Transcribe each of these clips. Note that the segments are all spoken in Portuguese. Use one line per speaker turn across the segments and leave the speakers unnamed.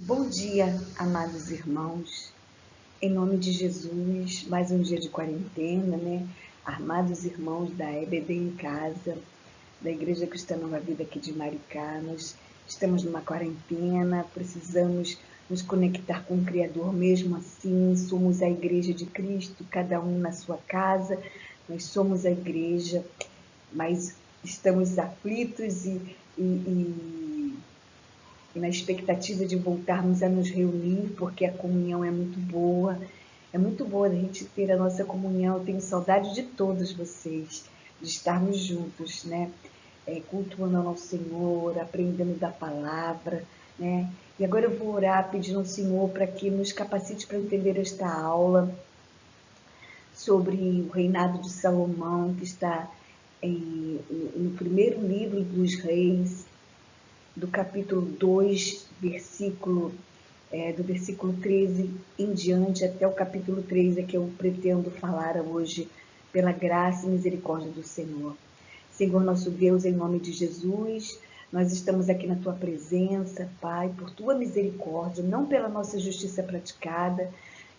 Bom dia, amados irmãos. Em nome de Jesus, mais um dia de quarentena, né? Amados irmãos da EBD em Casa, da Igreja Cristã Nova Vida aqui de Maricá, nós estamos numa quarentena, precisamos nos conectar com o Criador mesmo assim, somos a Igreja de Cristo, cada um na sua casa, nós somos a Igreja, mas estamos aflitos e na expectativa de voltarmos a nos reunir, porque a comunhão é muito boa a gente ter a nossa comunhão. Eu tenho saudade de todos vocês, de estarmos juntos, né? Cultuando ao nosso Senhor, aprendendo da palavra, né? E agora eu vou orar pedindo ao Senhor para que nos capacite para entender esta aula sobre o reinado de Salomão, que está no primeiro livro dos Reis, do capítulo 2, do versículo 13 em diante até o capítulo 3, é que eu pretendo falar hoje, pela graça e misericórdia do Senhor. Senhor nosso Deus, em nome de Jesus, nós estamos aqui na Tua presença, Pai, por Tua misericórdia, não pela nossa justiça praticada,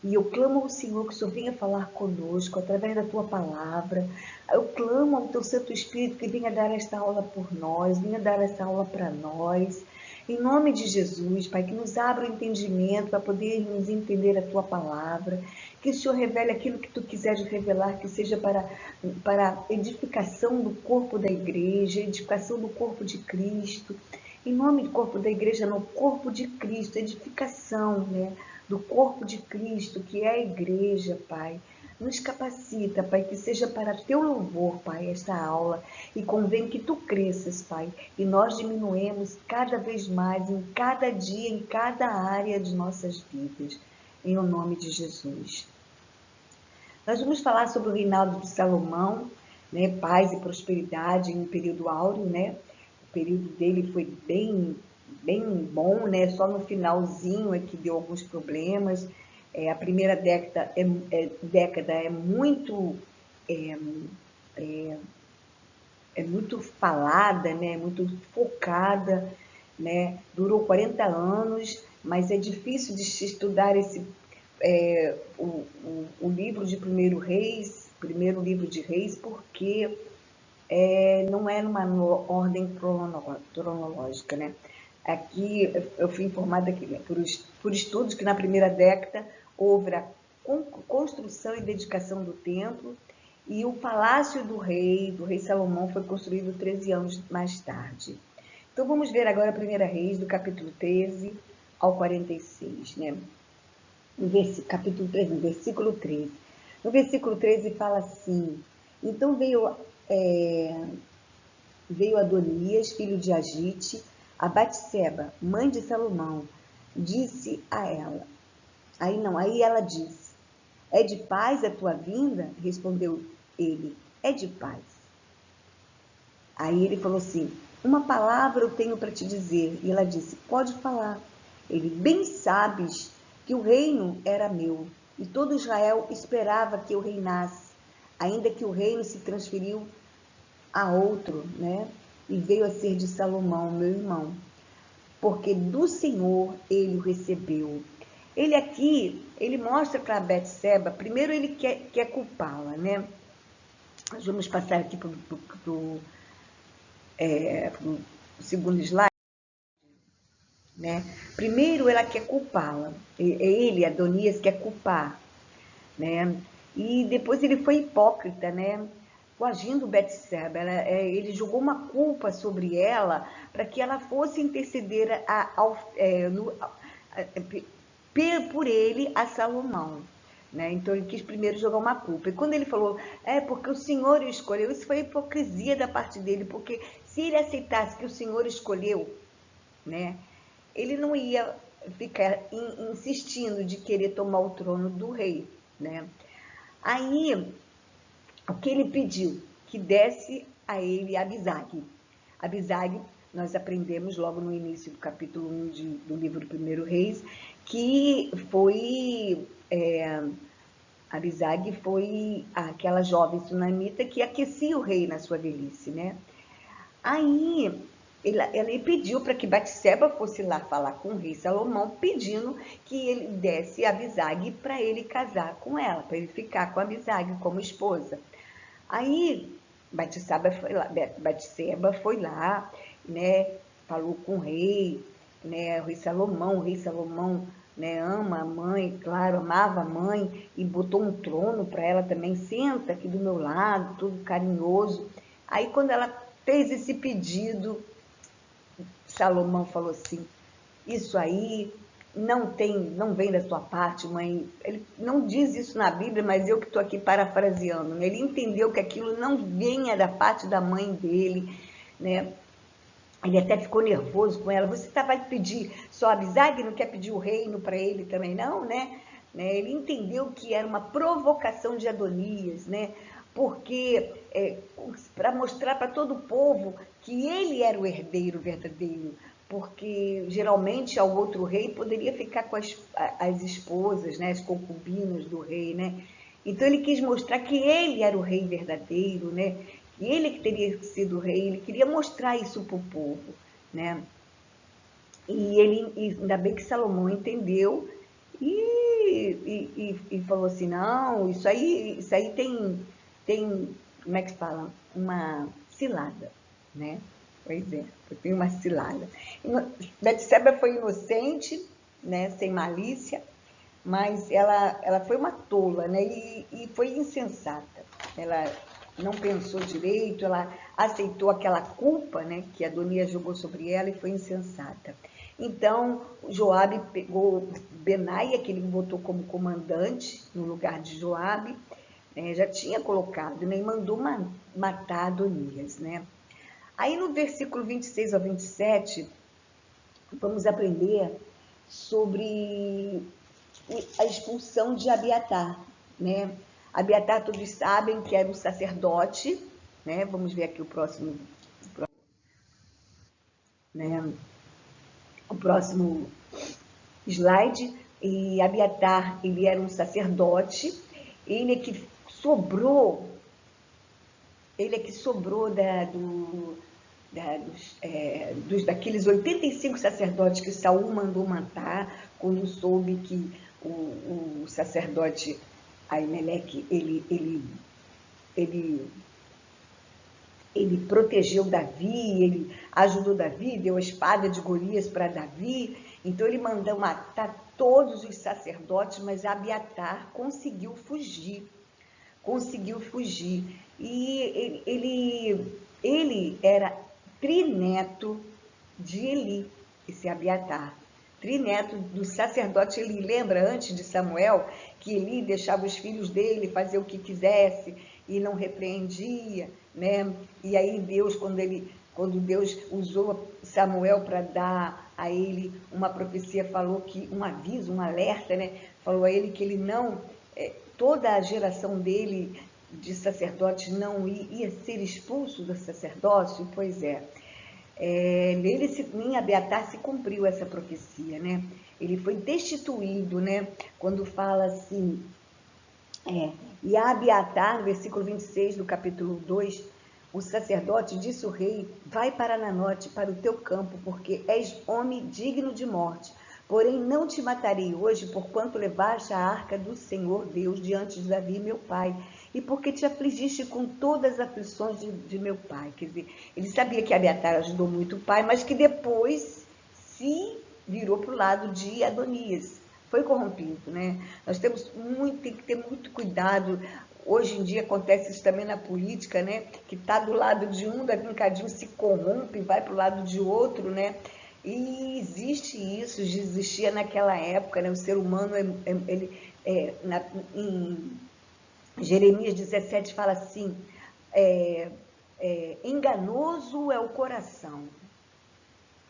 e eu clamo ao Senhor que o Senhor venha falar conosco através da Tua palavra. Eu clamo ao Teu Santo Espírito que venha dar esta aula por nós, venha dar esta aula para nós. Em nome de Jesus, Pai, que nos abra o entendimento para podermos entender a Tua palavra, que o Senhor revele aquilo que Tu quiseres revelar, que seja para edificação do corpo da igreja, edificação do corpo de Cristo. Em nome do corpo da igreja, no corpo de Cristo, edificação, né? Do corpo de Cristo, que é a igreja, Pai. Nos capacita, Pai, que seja para teu louvor, Pai, esta aula. E convém que tu cresças, Pai, e nós diminuemos cada vez mais, em cada dia, em cada área de nossas vidas. Em o nome de Jesus. Nós vamos falar sobre o reinado de Salomão, né, paz e prosperidade em um período áureo, né? O período dele foi bem bom, né? Só no finalzinho é que deu alguns problemas. A primeira década é, é muito falada, né? Muito focada, né? Durou 40 anos, mas é difícil de se estudar o livro de primeiro livro de Reis, porque não é numa ordem cronológica, né? Aqui eu fui informada aqui, né, por estudos que na primeira década houve a construção e dedicação do templo, e o palácio do rei Salomão, foi construído 13 anos mais tarde. Então vamos ver agora a primeira Reis, do capítulo 13 ao 46, né? Capítulo 13, no versículo 13. No versículo 13 fala assim: então veio Adonias, filho de Agite, a Batseba, mãe de Salomão, disse a ela. Aí ela disse: é de paz a tua vinda? Respondeu ele: é de paz. Aí ele falou assim: uma palavra eu tenho para te dizer. E ela disse: pode falar. Ele: bem sabes que o reino era meu, e todo Israel esperava que eu reinasse, ainda que o reino se transferiu a outro, né? E veio a ser de Salomão, meu irmão, porque do Senhor ele o recebeu. Ele aqui, ele mostra para Betseba, primeiro ele quer culpá-la, né? Nós vamos passar aqui para o segundo slide, né? Primeiro ela quer culpá-la, ele, Adonias, quer culpar, né? E depois ele foi hipócrita, né? Coagindo Betseba, ele jogou uma culpa sobre ela para que ela fosse interceder por ele a Salomão. Né? Então ele quis primeiro jogar uma culpa. E quando ele falou, porque o Senhor o escolheu, isso foi hipocrisia da parte dele, porque se ele aceitasse que o Senhor escolheu, né, ele não ia ficar insistindo de querer tomar o trono do rei. Né? Aí, o que ele pediu? Que desse a ele Abisag. Abisag, nós aprendemos logo no início do capítulo 1 do livro do 1 Reis, que foi... Abisag foi aquela jovem sunamita que aquecia o rei na sua velhice, né? Aí, Ele pediu para que Batseba fosse lá falar com o rei Salomão, pedindo que ele desse a Abisag para ele casar com ela, para ele ficar com a Abisag como esposa. Aí Batseba foi lá, né, falou com o rei, né, o rei Salomão, né, ama a mãe, claro, amava a mãe, e botou um trono para ela também, senta aqui do meu lado, tudo carinhoso. Aí quando ela fez esse pedido, Salomão falou assim: isso aí não vem da tua parte, mãe. Ele não diz isso na Bíblia, mas eu que estou aqui parafraseando, né? Ele entendeu que aquilo não vinha da parte da mãe dele, né? Ele até ficou nervoso com ela. Você vai pedir só Abisag, não quer pedir o reino para ele também não, né? Ele entendeu que era uma provocação de Adonias, né? Porque para mostrar para todo o povo que ele era o herdeiro verdadeiro, porque geralmente ao outro rei poderia ficar com as esposas, né? As concubinas do rei, né? Então ele quis mostrar que ele era o rei verdadeiro, né? E ele que teria sido rei, ele queria mostrar isso para o povo, né? E ainda bem que Salomão entendeu e falou assim, não, isso aí tem, como é que se fala? Uma cilada, né? Pois é, tem uma cilada. Betseba foi inocente, né? Sem malícia, mas ela foi uma tola, né? E foi insensata. Ela não pensou direito, ela aceitou aquela culpa, né, que Adonias jogou sobre ela e foi insensata. Então, Joabe pegou Benaia, que ele botou como comandante no lugar de Joabe, né, já tinha colocado, né, e mandou matar Adonias, né? Aí no versículo 26 ao 27, vamos aprender sobre a expulsão de Abiatar, né? Abiatar, todos sabem que era um sacerdote, né? Vamos ver aqui né? O próximo slide. E Abiatar, ele era um sacerdote, ele é que sobrou, daqueles 85 sacerdotes que Saul mandou matar, quando soube que o sacerdote Aimeleque, ele protegeu Davi, ele ajudou Davi, deu a espada de Golias para Davi, então ele mandou matar todos os sacerdotes, mas Abiatar conseguiu fugir. E ele era trineto de Eli, esse Abiatar. Trineto do sacerdote Eli. Lembra, antes de Samuel, que Eli deixava os filhos dele fazer o que quisesse e não repreendia, né? E aí Deus, quando Deus usou Samuel para dar a ele uma profecia, falou que, um aviso, um alerta, né? Falou a ele que ele não, toda a geração dele de sacerdotes não ia ser expulso do sacerdócio, pois é. Em Abiatar se cumpriu essa profecia, né? Ele foi destituído, né? Quando fala assim, e a Abiatar, no versículo 26 do capítulo 2, o sacerdote disse ao rei, vai para Ananote, para o teu campo, porque és homem digno de morte. Porém, não te matarei hoje, porquanto levaste a arca do Senhor Deus diante de Davi, meu pai, e porque te afligiste com todas as aflições de meu pai. Quer dizer, ele sabia que Abiatar ajudou muito o pai, mas que depois se virou para o lado de Adonias. Foi corrompido, né? Nós tem que ter muito cuidado. Hoje em dia acontece isso também na política, né? Que está do lado de um, daqui um cadinho se corrompe, vai para o lado de outro, né? E existe isso, existia naquela época, né? O ser humano, em Jeremias 17 fala assim, enganoso é o coração.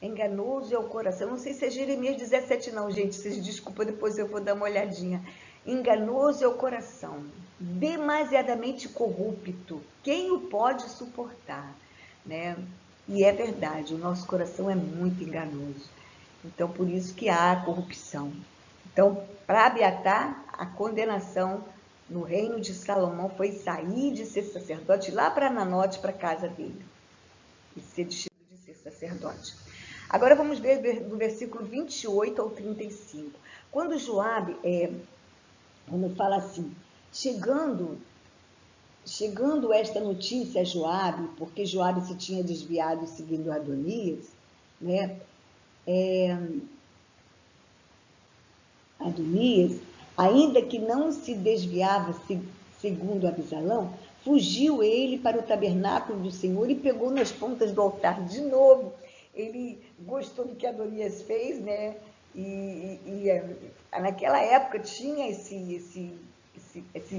Enganoso é o coração. Não sei se é Jeremias 17 não, gente, vocês desculpa, depois eu vou dar uma olhadinha. Enganoso é o coração, demasiadamente corrupto. Quem o pode suportar, né? E é verdade, o nosso coração é muito enganoso. Então, por isso que há corrupção. Então, para Abiatar, a condenação no reino de Salomão foi sair de ser sacerdote lá para Ananote, para a casa dele. E ser destituído de ser sacerdote. Agora vamos ver do versículo 28 ao 35. Quando Joabe, quando fala assim, chegando esta notícia a Joabe, porque Joabe se tinha desviado seguindo Adonias, né? Adonias, ainda que não se desviava segundo Abisalão, fugiu ele para o tabernáculo do Senhor e pegou nas pontas do altar de novo. Ele gostou do que Adonias fez, né? Naquela época tinha esse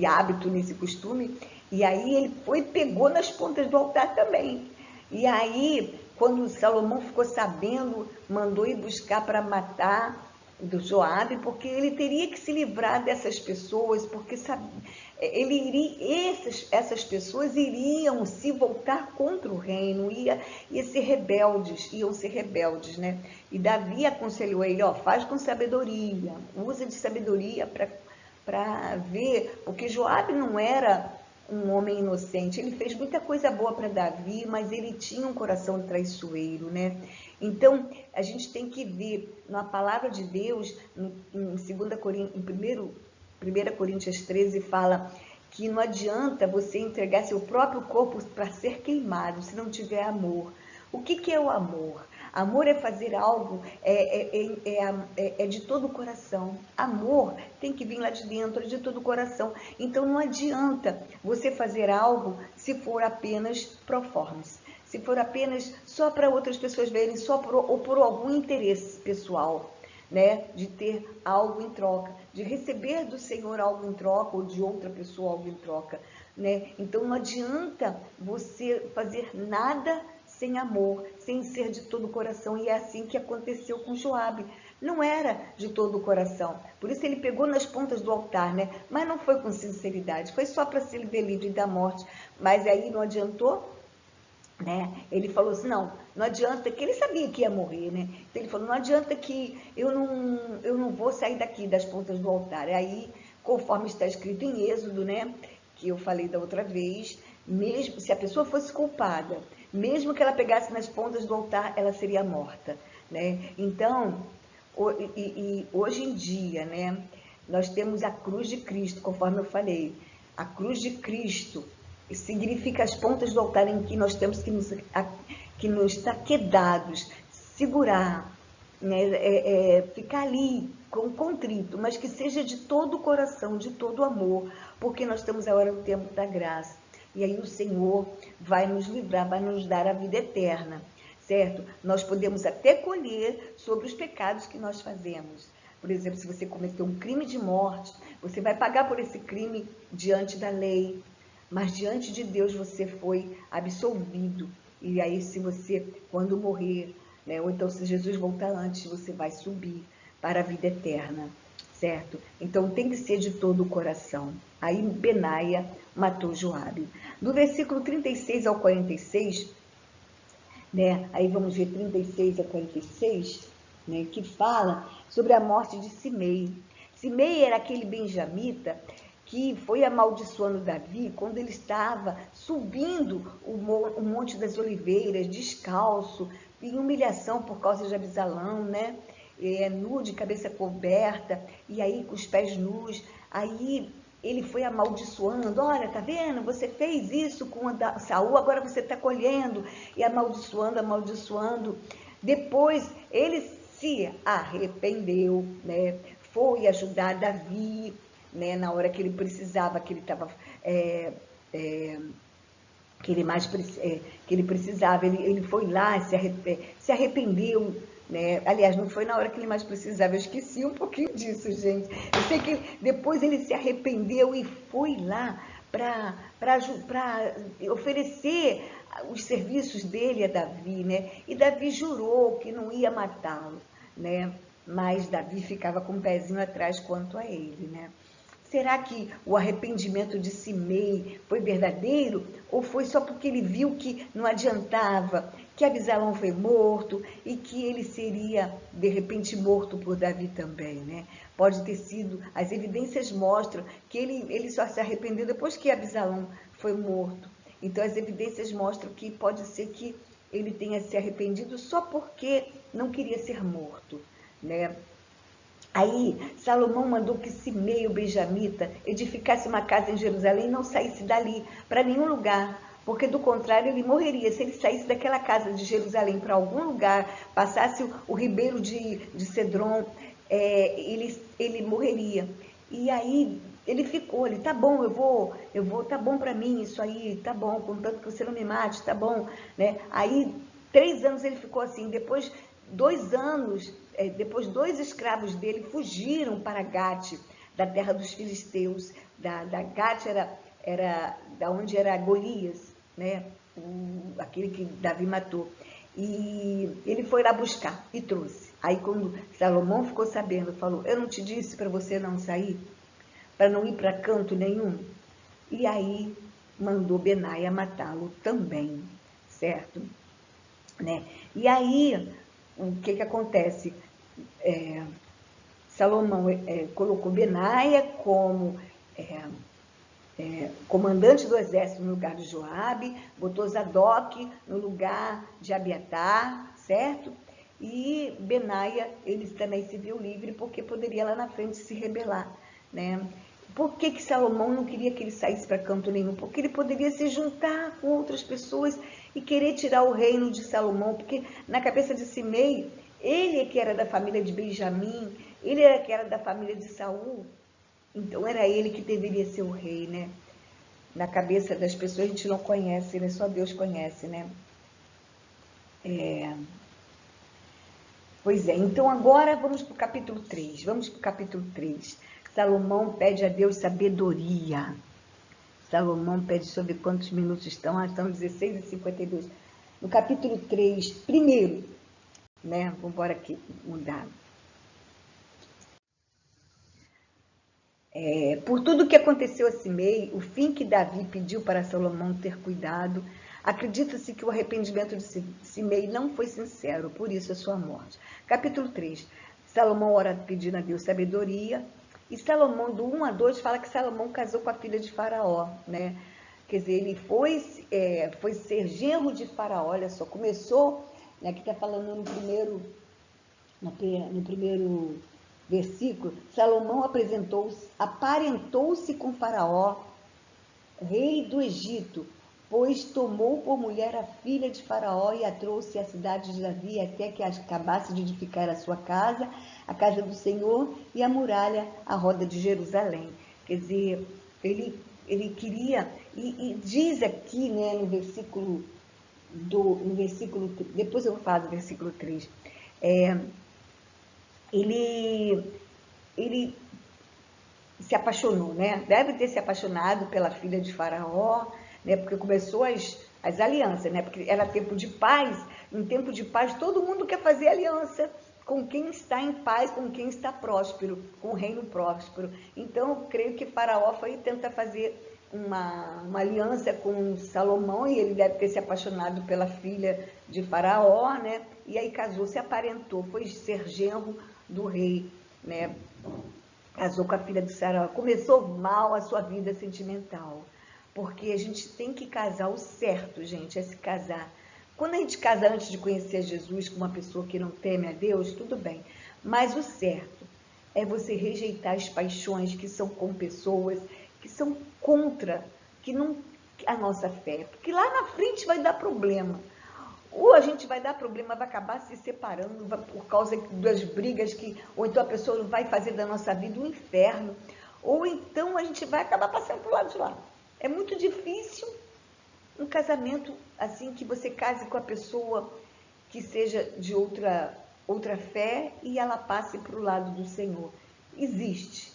hábito, esse costume, e aí ele foi e pegou nas pontas do altar também. E aí, quando Salomão ficou sabendo, mandou ir buscar para matar do Joabe, porque ele teria que se livrar dessas pessoas, porque essas pessoas iriam se voltar contra o reino, iam ser rebeldes, né? E Davi aconselhou ele, faz com sabedoria, usa de sabedoria para ver, porque Joabe não era um homem inocente, ele fez muita coisa boa para Davi, mas ele tinha um coração traiçoeiro, né? Então, a gente tem que ver na palavra de Deus, em 1 Coríntios 13, fala que não adianta você entregar seu próprio corpo para ser queimado, se não tiver amor. O que é o amor? Amor é fazer algo, é de todo o coração. Amor tem que vir lá de dentro, é de todo o coração. Então não adianta você fazer algo se for apenas pro forma, se for apenas só para outras pessoas verem, ou por algum interesse pessoal, né? De ter algo em troca, de receber do Senhor algo em troca, ou de outra pessoa algo em troca, né? Então não adianta você fazer nada sem amor, sem ser de todo o coração, e é assim que aconteceu com Joabe. Não era de todo o coração, por isso ele pegou nas pontas do altar, né? Mas não foi com sinceridade, foi só para se ver livre da morte, mas aí não adiantou, né? Ele falou assim, não adianta, que ele sabia que ia morrer, né? Então ele falou, não adianta que eu não vou sair daqui das pontas do altar. Aí, conforme está escrito em Êxodo, né? Que eu falei da outra vez, mesmo se a pessoa fosse culpada, mesmo que ela pegasse nas pontas do altar, ela seria morta, né? Então, hoje em dia, né? Nós temos a cruz de Cristo, conforme eu falei. A cruz de Cristo significa as pontas do altar em que nós temos que nos aquedados, segurar, né? Ficar ali contrito, mas que seja de todo o coração, de todo o amor, porque nós estamos agora no tempo da graça. E aí o Senhor vai nos livrar, vai nos dar a vida eterna, certo? Nós podemos até colher sobre os pecados que nós fazemos. Por exemplo, se você cometeu um crime de morte, você vai pagar por esse crime diante da lei, mas diante de Deus você foi absolvido. E aí, se você, quando morrer, né, ou então se Jesus voltar antes, você vai subir para a vida eterna, certo? Então tem que ser de todo o coração. Aí Benaia matou Joabe. Do versículo 36 ao 46, né, aí vamos ver 36 a 46, né, que fala sobre a morte de Simei. Simei era aquele benjamita que foi amaldiçoando Davi quando ele estava subindo o Monte das Oliveiras, descalço, em humilhação por causa de Abisalão, né? Nu, de cabeça coberta, e aí com os pés nus. Aí ele foi amaldiçoando, olha, tá vendo? Você fez isso com Saul, agora você está colhendo, e amaldiçoando. Depois ele se arrependeu, né? Foi ajudar Davi, né? Na hora que ele precisava, que ele estava... que ele precisava, ele foi lá, se arrependeu, né? Aliás, não foi na hora que ele mais precisava, eu esqueci um pouquinho disso, gente. Eu sei que depois ele se arrependeu e foi lá para oferecer os serviços dele a Davi, né? E Davi jurou que não ia matá-lo, né? Mas Davi ficava com o pezinho atrás quanto a ele, né? Será que o arrependimento de Simei foi verdadeiro? Ou foi só porque ele viu que não adiantava, que Abisalão foi morto e que ele seria, de repente, morto por Davi também, né? Pode ter sido, as evidências mostram que ele só se arrependeu depois que Abisalão foi morto. Então, as evidências mostram que pode ser que ele tenha se arrependido só porque não queria ser morto, né? Aí Salomão mandou que Simei, o benjamita, edificasse uma casa em Jerusalém e não saísse dali para nenhum lugar, porque do contrário ele morreria. Se ele saísse daquela casa de Jerusalém para algum lugar, passasse o ribeiro de Cedron, ele morreria. E aí ele ficou, tá bom, eu vou, tá bom para mim isso aí, tá bom, contanto que você não me mate, tá bom, né? Aí 3 anos ele ficou assim, depois 2 anos, depois 2 escravos dele fugiram para Gate, da terra dos filisteus. Gate era da onde era Golias, né? Aquele que Davi matou. E ele foi lá buscar e trouxe. Aí quando Salomão ficou sabendo, falou, eu não te disse para você não sair? Para não ir para canto nenhum? E aí mandou Benaia matá-lo também, certo? Né? E aí, o que acontece? Salomão colocou Benaia como comandante do exército no lugar de Joabe, botou Zadok no lugar de Abiatar, certo? E Benaia, ele também se viu livre porque poderia lá na frente se rebelar, né? Por que Salomão não queria que ele saísse para canto nenhum? Porque ele poderia se juntar com outras pessoas e querer tirar o reino de Salomão, porque na cabeça de Simei, ele é que era da família de Benjamim, ele era que era da família de Saul, então era ele que deveria ser o rei, né? Na cabeça das pessoas a gente não conhece, né? Só Deus conhece, né? Pois é, então agora vamos para o capítulo 3. Vamos para o capítulo 3. Salomão pede a Deus sabedoria. Salomão pede sobre quantos minutos estão? Estão 16h52. No capítulo 3, primeiro, né? Vamos embora aqui mudar. Por tudo que aconteceu a Simei, o fim que Davi pediu para Salomão ter cuidado, acredita-se que o arrependimento de Simei não foi sincero, por isso a sua morte. Capítulo 3. Salomão ora pedindo a Deus sabedoria, e Salomão, do 1 a 2, fala que Salomão casou com a filha de Faraó, né? Quer dizer, ele foi ser genro de Faraó, olha só, começou, né, aqui está falando no primeiro versículo, Salomão aparentou-se com Faraó, rei do Egito, pois tomou por mulher a filha de Faraó e a trouxe à cidade de Davi até que acabasse de edificar a sua casa, a casa do Senhor e a muralha à roda de Jerusalém. Quer dizer, ele queria, e diz aqui, né, no versículo, depois eu falo do versículo 3, ele se apaixonou, né? Deve ter se apaixonado pela filha de Faraó, né? Porque começou as alianças, né? Porque era tempo de paz. Em tempo de paz, todo mundo quer fazer aliança com quem está em paz, com quem está próspero, com o reino próspero. Então, eu creio que Faraó foi tentar fazer uma aliança com Salomão, e ele deve ter se apaixonado pela filha de Faraó, né? E aí casou, se aparentou, foi ser genro do rei, né? Casou com a filha de Faraó. Começou mal a sua vida sentimental, porque a gente tem que casar o certo, gente, é se casar. Quando a gente casa antes de conhecer Jesus com uma pessoa que não teme a Deus, tudo bem, mas o certo é você rejeitar as paixões que são com pessoas que são contra a nossa fé, porque lá na frente vai dar problema. Ou a gente vai dar problema, vai acabar se separando por causa das brigas, ou então a pessoa vai fazer da nossa vida um inferno, ou então a gente vai acabar passando para o lado de lá. É muito difícil um casamento assim, que você case com a pessoa que seja de outra fé e ela passe para o lado do Senhor. Existe,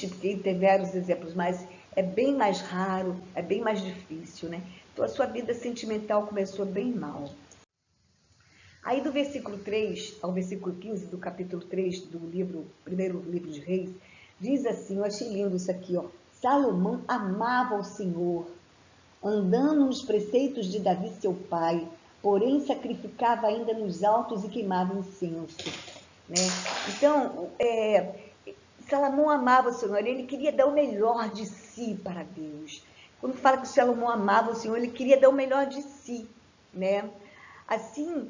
porque tem vários exemplos, mas é bem mais raro, é bem mais difícil, né? Então a sua vida sentimental começou bem mal. Aí do versículo 3 ao versículo 15 do capítulo 3 do primeiro livro de Reis, diz assim, eu achei lindo isso aqui, ó. Salomão amava o Senhor, andando nos preceitos de Davi seu pai, porém sacrificava ainda nos altos e queimava incenso, né? Então, Salomão amava o Senhor, ele queria dar o melhor de si para Deus. Quando fala que Salomão amava o Senhor, ele queria dar o melhor de si, né? Assim,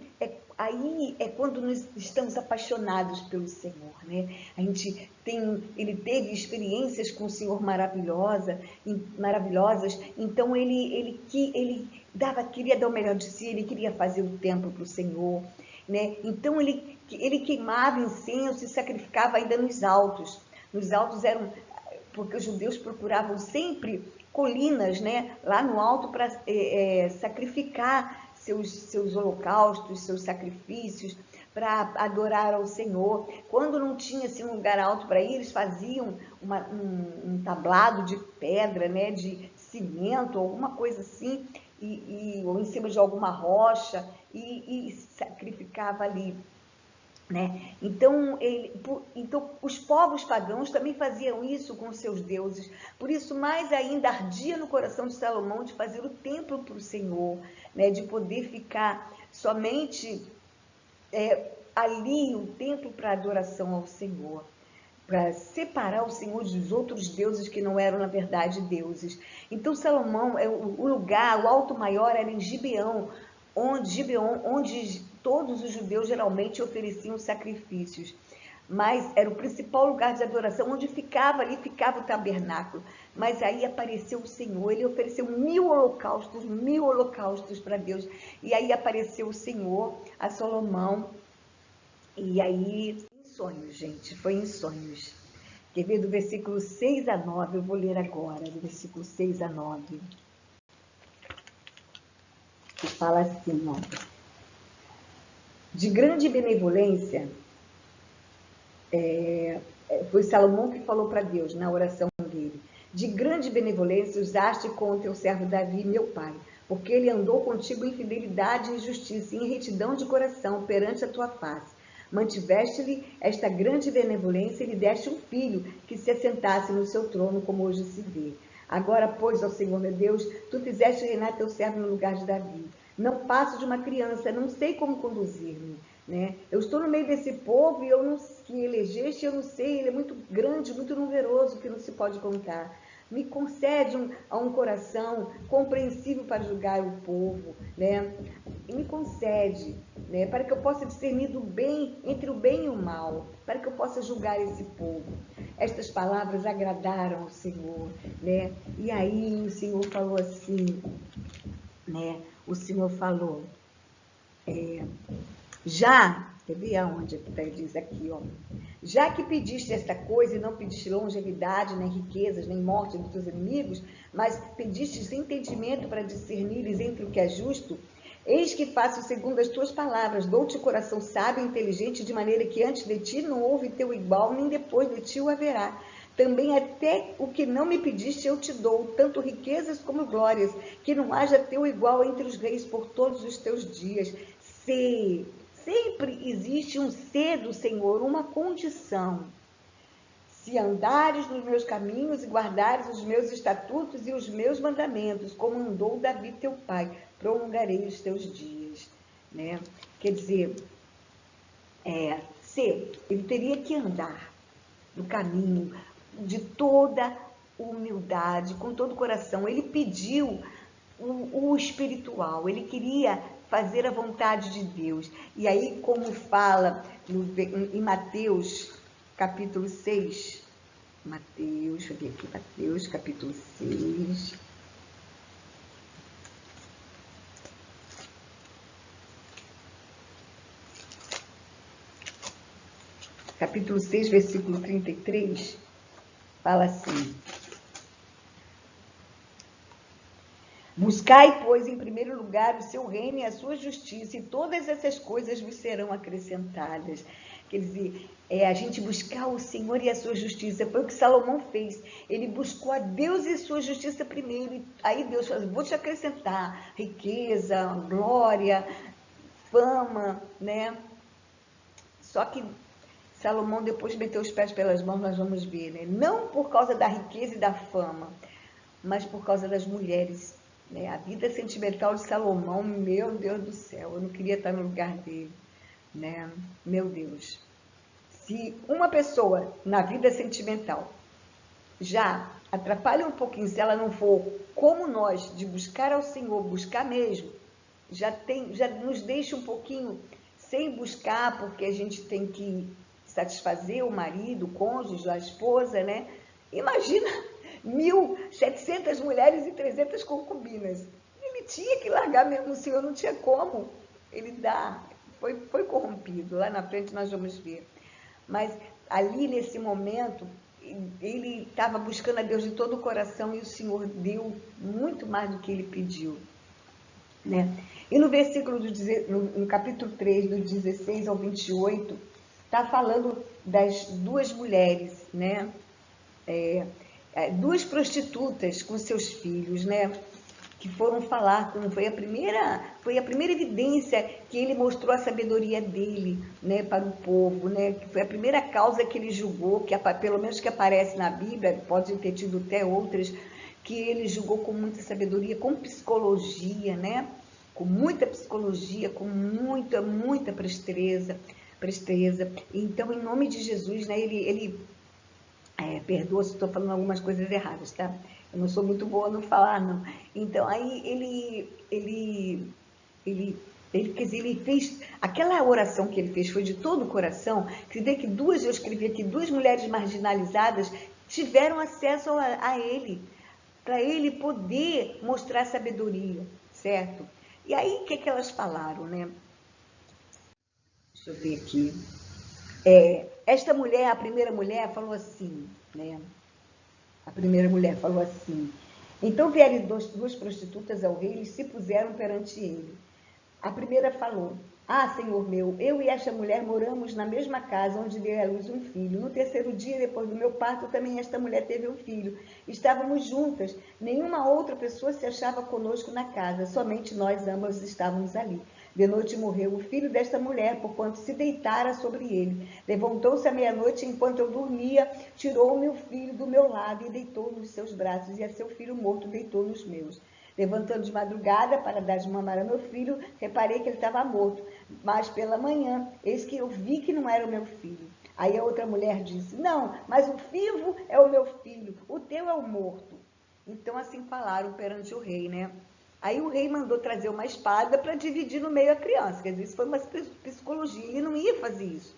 aí é quando nós estamos apaixonados pelo Senhor, né? Ele teve experiências com o Senhor maravilhosas, então ele queria dar o melhor de si, ele queria fazer o templo para o Senhor, né? Então ele queimava incenso e sacrificava ainda nos altos. Nos altos eram, porque os judeus procuravam sempre colinas, né, lá no alto para sacrificar seus holocaustos, seus sacrifícios, para adorar ao Senhor. Quando não tinha assim, um lugar alto para ir, eles faziam um tablado de pedra, né, de cimento, alguma coisa assim, ou em cima de alguma rocha, e sacrificava ali. Né? Então, os povos pagãos também faziam isso com seus deuses. Por isso, mais ainda ardia no coração de Salomão de fazer o templo para o Senhor, né? De poder ficar somente ali, o templo para adoração ao Senhor, para separar o Senhor dos outros deuses que não eram, na verdade, deuses. Então, Salomão, o lugar, o alto maior era em Gibeão, onde todos os judeus geralmente ofereciam sacrifícios. Mas era o principal lugar de adoração, onde ficava o tabernáculo. Mas aí apareceu o Senhor, ele ofereceu 1000 holocaustos para Deus. E aí apareceu o Senhor a Salomão, e aí, em sonhos, gente, foi em sonhos. Quer ver do versículo 6 a 9, eu vou ler agora, do versículo 6 a 9. Que fala assim, ó. De grande benevolência, foi Salomão que falou para Deus na oração dele. De grande benevolência usaste com o teu servo Davi, meu pai, porque ele andou contigo em fidelidade e justiça, em retidão de coração perante a tua face. Mantiveste-lhe esta grande benevolência e lhe deste um filho que se assentasse no seu trono, como hoje se vê. Agora, pois, ó Senhor meu Deus, tu fizeste reinar teu servo no lugar de Davi. Não passo de uma criança, não sei como conduzir-me. Né? Eu estou no meio desse povo e que elegeste, eu não sei, ele é muito grande, muito numeroso, que não se pode contar. Me concede um coração compreensível para julgar o povo, né? E me concede, né, para que eu possa discernir do bem, entre o bem e o mal, para que eu possa julgar esse povo. Estas palavras agradaram ao Senhor, né? E aí o Senhor falou assim, né? O Senhor falou, quer ver aonde diz aqui, ó. Já que pediste esta coisa e não pediste longevidade, nem riquezas, nem morte dos teus inimigos, mas pediste entendimento para discernires entre o que é justo, eis que faço segundo as tuas palavras, dou-te coração sábio e inteligente, de maneira que antes de ti não houve teu igual, nem depois de ti o haverá. Também até o que não me pediste eu te dou, tanto riquezas como glórias, que não haja teu igual entre os reis por todos os teus dias. Sempre existe um ser do Senhor, uma condição. Se andares nos meus caminhos e guardares os meus estatutos e os meus mandamentos, como andou Davi teu pai, prolongarei os teus dias. Né? Quer dizer, ele teria que andar no caminho de toda humildade, com todo o coração. Ele pediu o espiritual, ele queria fazer a vontade de Deus. E aí, como fala em Mateus, capítulo 6, deixa eu ver aqui, Mateus, capítulo 6, capítulo 6, versículo 33, fala assim: buscai, pois, em primeiro lugar o seu reino e a sua justiça, e todas essas coisas vos serão acrescentadas. Quer dizer, a gente buscar o Senhor e a sua justiça. Foi o que Salomão fez. Ele buscou a Deus e a sua justiça primeiro. E aí Deus falou, vou te acrescentar riqueza, glória, fama, né? Só que Salomão depois meteu os pés pelas mãos, nós vamos ver, né? Não por causa da riqueza e da fama, mas por causa das mulheres. Né? A vida sentimental de Salomão, meu Deus do céu, eu não queria estar no lugar dele. Né? Meu Deus. Se uma pessoa na vida sentimental já atrapalha um pouquinho, se ela não for como nós, de buscar ao Senhor, buscar mesmo, já nos deixa um pouquinho sem buscar, porque a gente tem que satisfazer o marido, o cônjuge, a esposa, né? Imagina 1.700 mulheres e 300 concubinas. Ele tinha que largar mesmo, o Senhor não tinha como. Ele foi corrompido, lá na frente nós vamos ver. Mas ali nesse momento, ele estava buscando a Deus de todo o coração e o Senhor deu muito mais do que ele pediu, né? E no versículo no capítulo 3, do 16 ao 28, está falando das duas mulheres, né? Duas prostitutas com seus filhos, né? Que foram falar com, foi a primeira evidência que ele mostrou a sabedoria dele, né, para o povo, né, que foi a primeira causa que ele julgou, que pelo menos que aparece na Bíblia, pode ter tido até outras, que ele julgou com muita sabedoria, com psicologia, né, com muita psicologia, com muita presteza. Então, em nome de Jesus, né, ele perdoa se estou falando algumas coisas erradas, tá? Eu não sou muito boa no falar, não. Então, aí quer dizer, ele fez, aquela oração que ele fez foi de todo o coração, que vê que eu escrevi aqui, duas mulheres marginalizadas tiveram acesso a ele, para ele poder mostrar sabedoria, certo? E aí, o que elas falaram, né? Deixa eu ver aqui. Esta mulher, a primeira mulher, falou assim, né? A primeira mulher falou assim: então vieram duas prostitutas ao rei e se puseram perante ele. A primeira falou: ah, senhor meu, eu e esta mulher moramos na mesma casa onde deu à luz um filho. No terceiro dia, depois do meu parto, também esta mulher teve um filho. Estávamos juntas, nenhuma outra pessoa se achava conosco na casa, somente nós ambas estávamos ali. De noite morreu o filho desta mulher, porquanto se deitara sobre ele. Levantou-se à meia-noite, enquanto eu dormia, tirou o meu filho do meu lado e deitou nos seus braços, e a seu filho morto deitou nos meus. Levantando de madrugada para dar de mamar ao meu filho, reparei que ele estava morto. Mas pela manhã, eis que eu vi que não era o meu filho. Aí a outra mulher disse: não, mas o vivo é o meu filho, o teu é o morto. Então assim falaram perante o rei, né? Aí o rei mandou trazer uma espada para dividir no meio a criança. Quer dizer, isso foi uma psicologia, ele não ia fazer isso.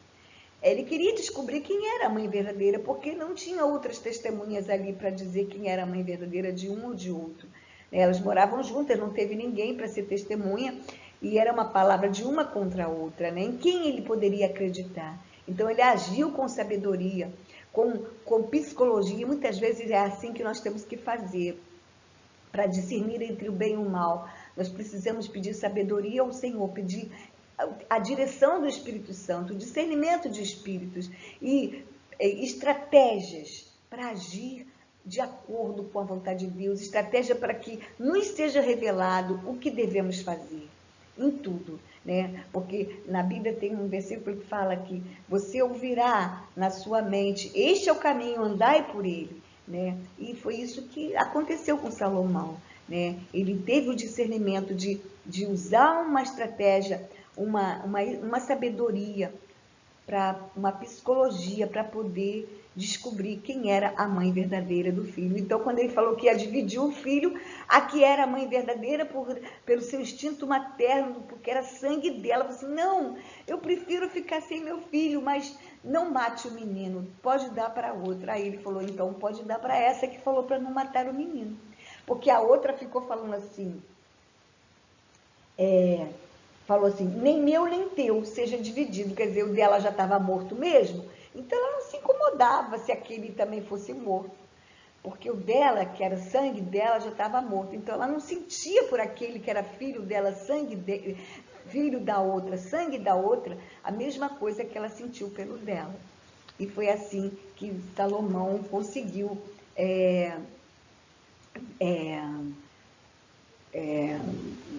Ele queria descobrir quem era a mãe verdadeira, porque não tinha outras testemunhas ali para dizer quem era a mãe verdadeira de um ou de outro. Elas moravam juntas, não teve ninguém para ser testemunha, e era uma palavra de uma contra a outra, né? Em quem ele poderia acreditar? Então ele agiu com sabedoria, com psicologia, e muitas vezes é assim que nós temos que fazer, para discernir entre o bem e o mal. Nós precisamos pedir sabedoria ao Senhor, pedir a direção do Espírito Santo, o discernimento de espíritos e estratégias para agir de acordo com a vontade de Deus, estratégia para que nos seja revelado o que devemos fazer, em tudo, né? Porque na Bíblia tem um versículo que fala que você ouvirá na sua mente: este é o caminho, andai por ele, né? E foi isso que aconteceu com Salomão, né? Ele teve o discernimento de usar uma estratégia, uma sabedoria, uma psicologia para poder descobrir quem era a mãe verdadeira do filho. Então, quando ele falou que ia dividir o filho, a que era a mãe verdadeira pelo seu instinto materno, porque era sangue dela, falou assim: não, eu prefiro ficar sem meu filho, mas não mate o menino, pode dar para outra. Aí ele falou: então pode dar para essa que falou para não matar o menino, porque a outra ficou falando assim, falou assim: nem meu nem teu seja dividido, quer dizer, o dela já estava morto mesmo, então ela não se incomodava se aquele também fosse morto, porque o dela, que era sangue dela, já estava morto, então ela não sentia por aquele que era filho dela, filho da outra, sangue da outra, a mesma coisa que ela sentiu pelo dela. E foi assim que Salomão conseguiu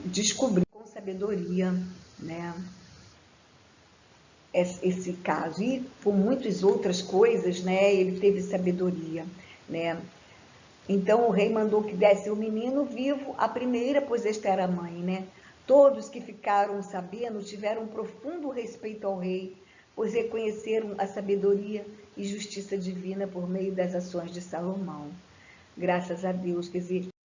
descobrir com sabedoria, né, esse caso. E por muitas outras coisas, né, ele teve sabedoria, né. Então o rei mandou que desse o menino vivo à primeira, pois esta era a mãe, né. Todos que ficaram sabendo tiveram um profundo respeito ao rei, pois reconheceram a sabedoria e justiça divina por meio das ações de Salomão. Graças a Deus, quer dizer,